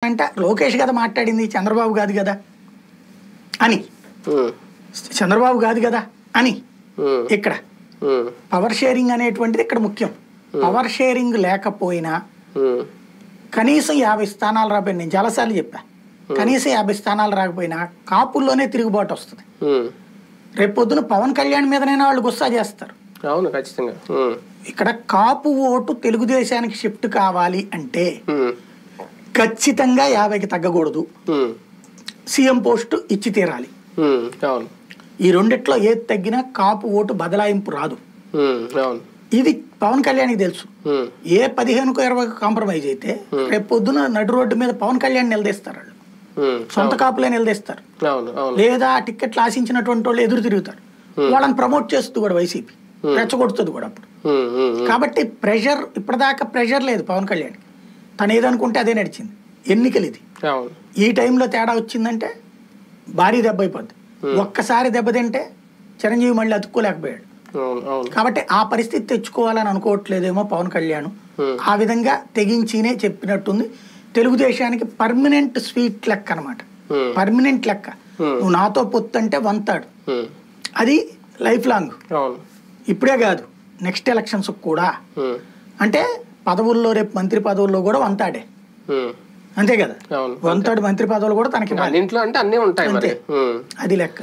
అంటే లోకేష్ కదా మాట్లాడింది, చంద్రబాబు కాదు కదా అని, చంద్రబాబు కాదు కదా అని. ఇక్కడ పవర్ షేరింగ్ అనేటువంటిది ఇక్కడ ముఖ్యం. పవర్ షేరింగ్ లేకపోయినా కనీసం 50 స్థానాలు రాకపోయినా, నేను చాలాసార్లు చెప్పా, కనీసం 50 స్థానాలు రాకపోయినా కాపుల్లోనే తిరుగుబాటు వస్తుంది. రేపు పొద్దున పవన్ కళ్యాణ్ మీదనైనా వాళ్ళు గుస్సా చేస్తారు. అవును, ఖచ్చితంగా. ఇక్కడ కాపు ఓటు తెలుగుదేశానికి షిఫ్ట్ కావాలి అంటే ఖచ్చితంగా 50కి తగ్గకూడదు, సీఎం పోస్టు ఇచ్చి తీరాలి. ఈ రెండిట్లో ఏది తగ్గినా కాపు ఓటు బదలాయింపు రాదు. ఇది పవన్ కళ్యాణ్కి తెలుసు. ఏ 15కు 20కు కాంప్రమైజ్ అయితే రేపు పొద్దున నడు రోడ్డు మీద పవన్ కళ్యాణ్ నిలదీస్తారు, వాళ్ళు సొంత కాపులే నిలదీస్తారు, లేదా టిక్కెట్లు ఆశించినటువంటి వాళ్ళు ఎదురు తిరుగుతారు. వాళ్ళని ప్రమోట్ చేస్తుంది కూడా వైసీపీ, రెచ్చగొడుతుంది కూడా అప్పుడు. కాబట్టి ప్రెషర్, ఇప్పటిదాకా ప్రెషర్ లేదు పవన్ కళ్యాణ్కి. తను ఏదనుకుంటే అదే నడిచింది. ఎన్నికలు ఇది, ఈ టైంలో తేడా వచ్చిందంటే భారీ దెబ్బ అయిపోద్ది. ఒక్కసారి దెబ్బతింటే చిరంజీవి మళ్ళీ అతుక్కోలేకపోయాడు. కాబట్టి ఆ పరిస్థితి తెచ్చుకోవాలని అనుకోవట్లేదేమో పవన్ కళ్యాణ్. ఆ విధంగా తెగించినే చెప్పినట్టుంది. తెలుగుదేశానికి పర్మనెంట్ స్వీట్ లెక్క అనమాట, పర్మనెంట్ లెక్క. నువ్వు నాతో పొత్తు అంటే వంతాడు, అది లైఫ్ లాంగ్. ఇప్పుడే కాదు, నెక్స్ట్ ఎలక్షన్స్ కూడా. అంటే పదవుల్లో, రేపు మంత్రి పదవుల్లో కూడా వంతాడే, అంతే కదా. వంతాడు మంత్రి పదవులు కూడా తనకి ఇంట్లో అంటే అన్నీ ఉంటాయి, అది లెక్క.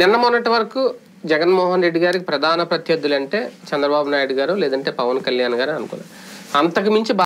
నిన్న మొన్నటి వరకు జగన్మోహన్ రెడ్డి గారికి ప్రధాన ప్రత్యర్థులు అంటే చంద్రబాబు నాయుడు గారు లేదంటే పవన్ కళ్యాణ్ గారు అనుకున్నారు. అంతకు మించి